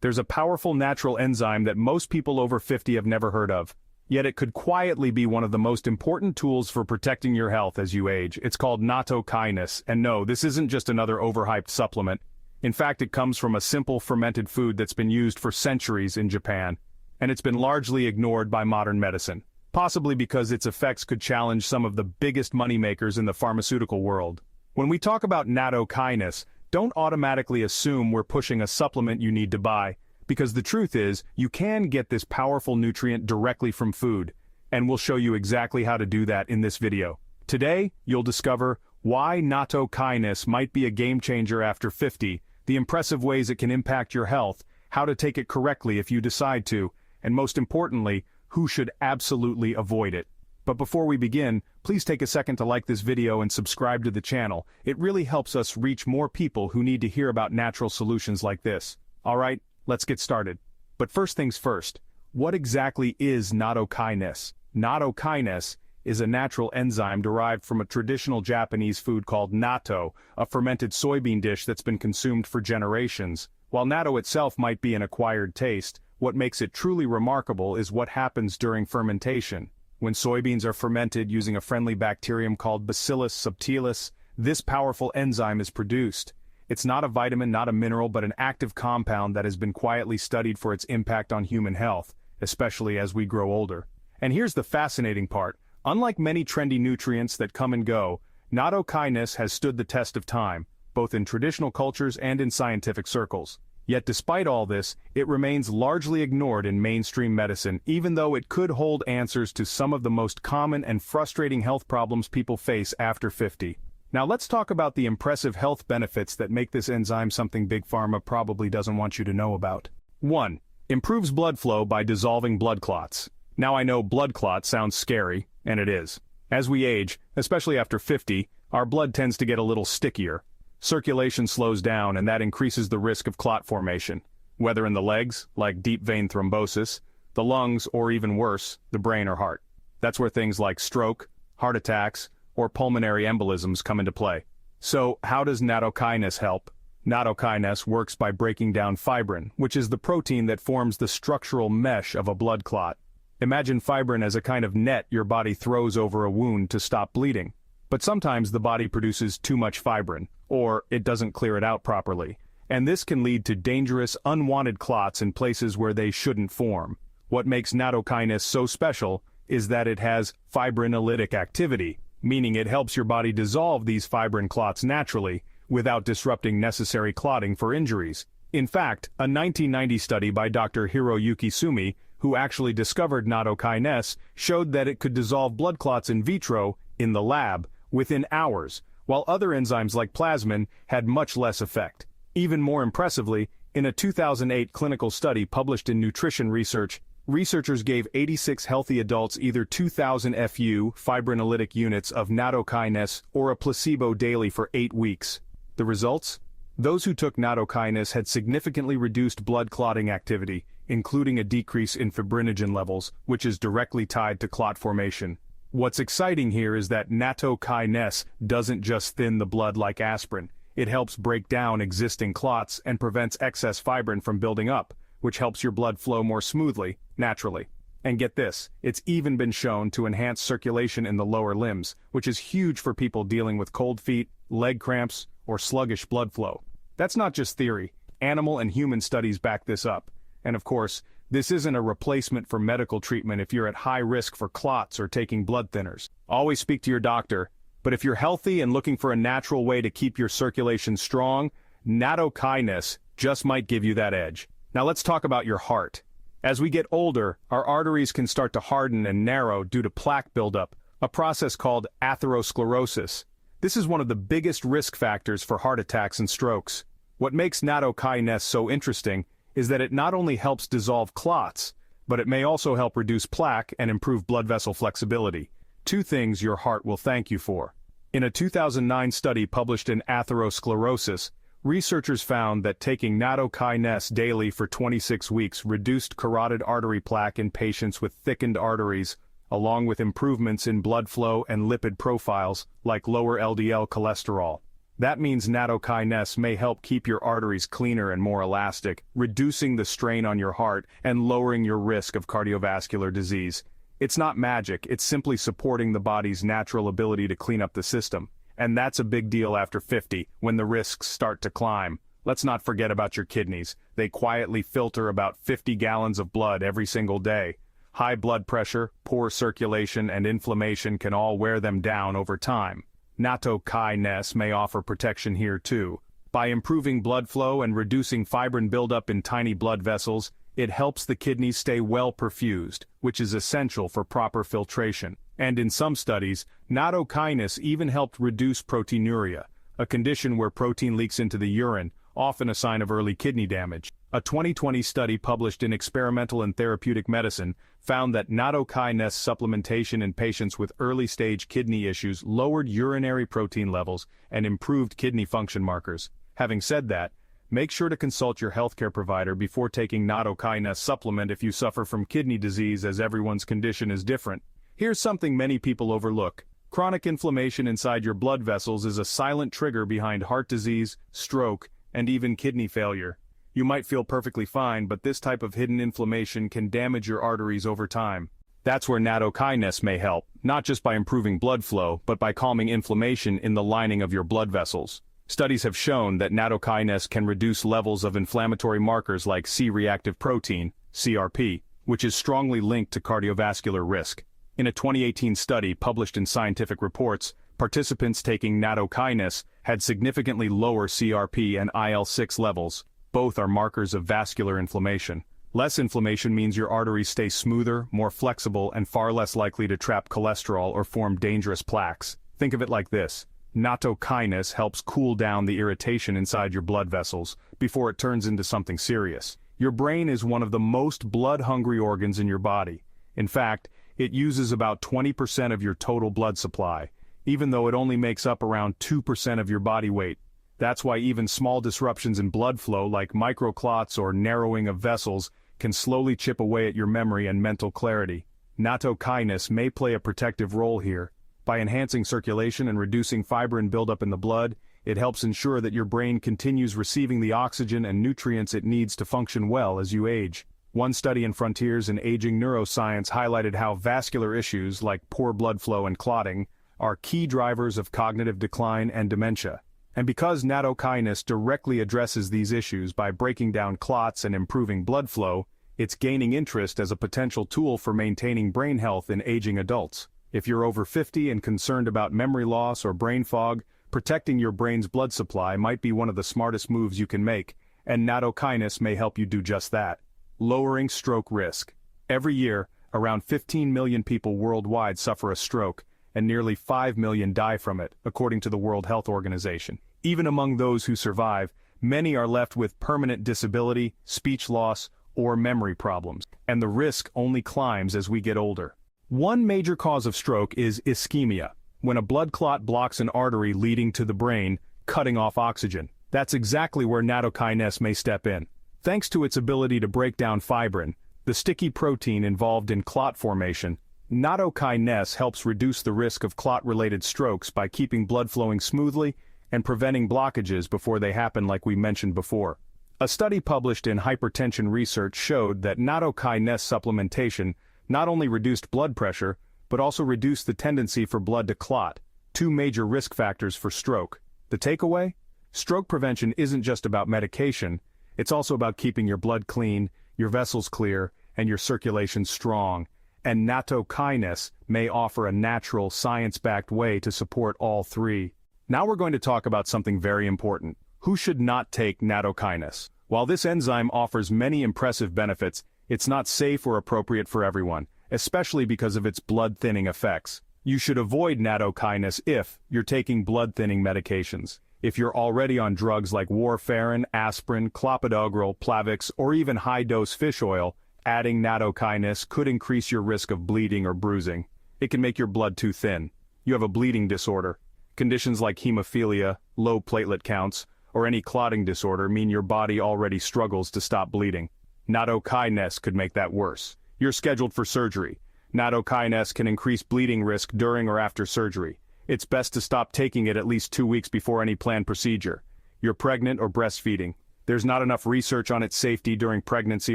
There's a powerful natural enzyme that most people over 50 have never heard of. Yet it could quietly be one of the most important tools for protecting your health as you age. It's called nattokinase, and no, this isn't just another overhyped supplement. In fact, it comes from a simple fermented food that's been used for centuries in Japan, and it's been largely ignored by modern medicine, possibly because its effects could challenge some of the biggest moneymakers in the pharmaceutical world. When we talk about nattokinase, don't automatically assume we're pushing a supplement you need to buy, because the truth is, you can get this powerful nutrient directly from food, and we'll show you exactly how to do that in this video. Today, you'll discover why nattokinase might be a game changer after 50, the impressive ways it can impact your health, how to take it correctly if you decide to, and most importantly, who should absolutely avoid it. But before we begin, please take a second to like this video and subscribe to the channel. It really helps us reach more people who need to hear about natural solutions like this. Alright, let's get started. But first things first, what exactly is nattokinase? Nattokinase is a natural enzyme derived from a traditional Japanese food called natto, a fermented soybean dish that's been consumed for generations. While natto itself might be an acquired taste, what makes it truly remarkable is what happens during fermentation. When soybeans are fermented using a friendly bacterium called Bacillus subtilis, this powerful enzyme is produced. It's not a vitamin, not a mineral, but an active compound that has been quietly studied for its impact on human health, especially as we grow older. And here's the fascinating part. Unlike many trendy nutrients that come and go, nattokinase has stood the test of time, both in traditional cultures and in scientific circles. Yet despite all this, it remains largely ignored in mainstream medicine, even though it could hold answers to some of the most common and frustrating health problems people face after 50. Now let's talk about the impressive health benefits that make this enzyme something Big Pharma probably doesn't want you to know about. 1. Improves blood flow by dissolving blood clots. Now I know blood clot sounds scary, and it is. As we age, especially after 50, our blood tends to get a little stickier. Circulation slows down and that increases the risk of clot formation, whether in the legs, like deep vein thrombosis, the lungs, or even worse, the brain or heart. That's where things like stroke, heart attacks, or pulmonary embolisms come into play. So, how does nattokinase help? Nattokinase works by breaking down fibrin, which is the protein that forms the structural mesh of a blood clot. Imagine fibrin as a kind of net your body throws over a wound to stop bleeding. But sometimes the body produces too much fibrin, or it doesn't clear it out properly, and this can lead to dangerous, unwanted clots in places where they shouldn't form. What makes nattokinase so special is that it has fibrinolytic activity, meaning it helps your body dissolve these fibrin clots naturally, without disrupting necessary clotting for injuries. In fact, a 1990 study by Dr. Hiroyuki Sumi, who actually discovered nattokinase, showed that it could dissolve blood clots in vitro, in the lab, within hours, while other enzymes like plasmin had much less effect. Even more impressively, in a 2008 clinical study published in Nutrition Research, researchers gave 86 healthy adults either 2,000 FU fibrinolytic units of nattokinase or a placebo daily for 8 weeks. The results? Those who took nattokinase had significantly reduced blood clotting activity, including a decrease in fibrinogen levels, which is directly tied to clot formation. What's exciting here is that nattokinase doesn't just thin the blood like aspirin. It helps break down existing clots and prevents excess fibrin from building up, which helps your blood flow more smoothly, naturally. And get this, it's even been shown to enhance circulation in the lower limbs, which is huge for people dealing with cold feet, leg cramps, or sluggish blood flow. That's not just theory. Animal and human studies back this up. And of course, this isn't a replacement for medical treatment if you're at high risk for clots or taking blood thinners. Always speak to your doctor, but if you're healthy and looking for a natural way to keep your circulation strong, nattokinase just might give you that edge. Now let's talk about your heart. As we get older, our arteries can start to harden and narrow due to plaque buildup, a process called atherosclerosis. This is one of the biggest risk factors for heart attacks and strokes. What makes nattokinase so interesting is that it not only helps dissolve clots, but it may also help reduce plaque and improve blood vessel flexibility. 2 things your heart will thank you for. In a 2009 study published in Atherosclerosis, researchers found that taking nattokinase daily for 26 weeks reduced carotid artery plaque in patients with thickened arteries, along with improvements in blood flow and lipid profiles, like lower LDL cholesterol. That means nattokinase may help keep your arteries cleaner and more elastic, reducing the strain on your heart and lowering your risk of cardiovascular disease. It's not magic, it's simply supporting the body's natural ability to clean up the system. And that's a big deal after 50, when the risks start to climb. Let's not forget about your kidneys. They quietly filter about 50 gallons of blood every single day. High blood pressure, poor circulation, and inflammation can all wear them down over time. Nattokinase may offer protection here too. By improving blood flow and reducing fibrin buildup in tiny blood vessels, it helps the kidneys stay well perfused, which is essential for proper filtration. And in some studies, nattokinase even helped reduce proteinuria, a condition where protein leaks into the urine, often a sign of early kidney damage. A 2020 study published in Experimental and Therapeutic Medicine found that nattokinase supplementation in patients with early-stage kidney issues lowered urinary protein levels and improved kidney function markers. Having said that, make sure to consult your healthcare provider before taking nattokinase supplement if you suffer from kidney disease, as everyone's condition is different. Here's something many people overlook. Chronic inflammation inside your blood vessels is a silent trigger behind heart disease, stroke, and even kidney failure. You might feel perfectly fine, but this type of hidden inflammation can damage your arteries over time. That's where nattokinase may help, not just by improving blood flow, but by calming inflammation in the lining of your blood vessels. Studies have shown that nattokinase can reduce levels of inflammatory markers like C-reactive protein, CRP, which is strongly linked to cardiovascular risk. In a 2018 study published in Scientific Reports, participants taking nattokinase had significantly lower CRP and IL-6 levels. Both are markers of vascular inflammation. Less inflammation means your arteries stay smoother, more flexible, and far less likely to trap cholesterol or form dangerous plaques. Think of it like this. Nattokinase helps cool down the irritation inside your blood vessels before it turns into something serious. Your brain is one of the most blood-hungry organs in your body. In fact, it uses about 20% of your total blood supply, even though it only makes up around 2% of your body weight. That's why even small disruptions in blood flow like microclots or narrowing of vessels can slowly chip away at your memory and mental clarity. Nattokinase may play a protective role here. By enhancing circulation and reducing fibrin buildup in the blood, it helps ensure that your brain continues receiving the oxygen and nutrients it needs to function well as you age. One study in Frontiers in Aging Neuroscience highlighted how vascular issues like poor blood flow and clotting are key drivers of cognitive decline and dementia. And because nattokinase directly addresses these issues by breaking down clots and improving blood flow, it's gaining interest as a potential tool for maintaining brain health in aging adults. If you're over 50 and concerned about memory loss or brain fog, protecting your brain's blood supply might be one of the smartest moves you can make, and nattokinase may help you do just that. Lowering stroke risk. Every year, around 15 million people worldwide suffer a stroke, and nearly 5 million die from it, according to the World Health Organization. Even among those who survive, many are left with permanent disability, speech loss, or memory problems, and the risk only climbs as we get older. One major cause of stroke is ischemia, when a blood clot blocks an artery leading to the brain, cutting off oxygen. That's exactly where nattokinase may step in. Thanks to its ability to break down fibrin, the sticky protein involved in clot formation, nattokinase helps reduce the risk of clot-related strokes by keeping blood flowing smoothly and preventing blockages before they happen, like we mentioned before. A study published in Hypertension Research showed that nattokinase supplementation not only reduced blood pressure, but also reduced the tendency for blood to clot, two major risk factors for stroke. The takeaway? Stroke prevention isn't just about medication, it's also about keeping your blood clean, your vessels clear, and your circulation strong. And nattokinase may offer a natural, science-backed way to support all three. Now we're going to talk about something very important. Who should not take nattokinase? While this enzyme offers many impressive benefits, it's not safe or appropriate for everyone, especially because of its blood-thinning effects. You should avoid nattokinase if you're taking blood-thinning medications. If you're already on drugs like warfarin, aspirin, clopidogrel, Plavix, or even high-dose fish oil, adding nattokinase could increase your risk of bleeding or bruising. It can make your blood too thin. You have a bleeding disorder. Conditions like hemophilia, low platelet counts, or any clotting disorder mean your body already struggles to stop bleeding. Nattokinase could make that worse. You're scheduled for surgery. Nattokinase can increase bleeding risk during or after surgery. It's best to stop taking it at least 2 weeks before any planned procedure. You're pregnant or breastfeeding. There's not enough research on its safety during pregnancy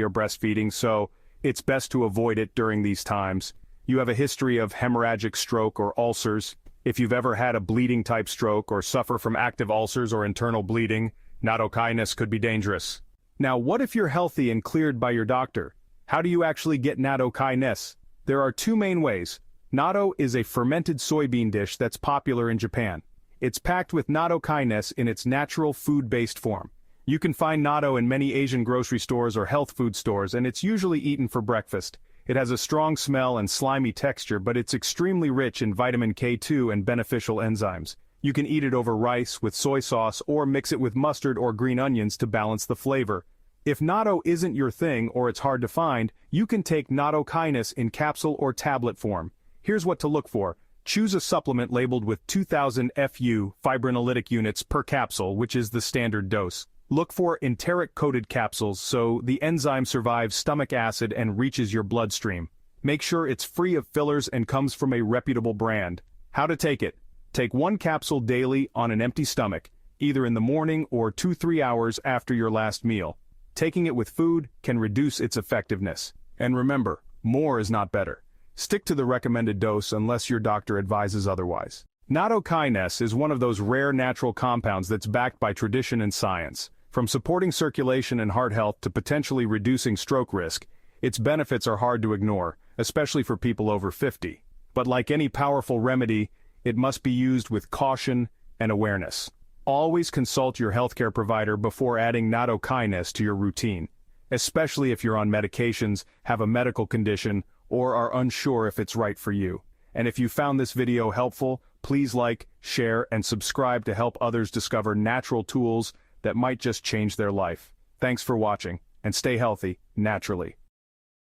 or breastfeeding, so it's best to avoid it during these times. You have a history of hemorrhagic stroke or ulcers. If you've ever had a bleeding-type stroke or suffer from active ulcers or internal bleeding, nattokinase could be dangerous. Now, what if you're healthy and cleared by your doctor? How do you actually get nattokinase? There are two main ways. Natto is a fermented soybean dish that's popular in Japan. It's packed with nattokinase in its natural food-based form. You can find natto in many Asian grocery stores or health food stores, and it's usually eaten for breakfast. It has a strong smell and slimy texture, but it's extremely rich in vitamin K2 and beneficial enzymes. You can eat it over rice with soy sauce or mix it with mustard or green onions to balance the flavor. If natto isn't your thing or it's hard to find, you can take nattokinase in capsule or tablet form. Here's what to look for. Choose a supplement labeled with 2000 FU fibrinolytic units per capsule, which is the standard dose. Look for enteric-coated capsules so the enzyme survives stomach acid and reaches your bloodstream. Make sure it's free of fillers and comes from a reputable brand. How to take it? Take 1 capsule daily on an empty stomach, either in the morning or 2-3 hours after your last meal. Taking it with food can reduce its effectiveness. And remember, more is not better. Stick to the recommended dose unless your doctor advises otherwise. Nattokinase is one of those rare natural compounds that's backed by tradition and science. From supporting circulation and heart health to potentially reducing stroke risk, its benefits are hard to ignore, especially for people over 50. But like any powerful remedy, it must be used with caution and awareness. Always consult your healthcare provider before adding nattokinase to your routine, especially if you're on medications, have a medical condition, or are unsure if it's right for you. And if you found this video helpful, please like, share, and subscribe to help others discover natural tools that might just change their life. Thanks for watching, and stay healthy, naturally.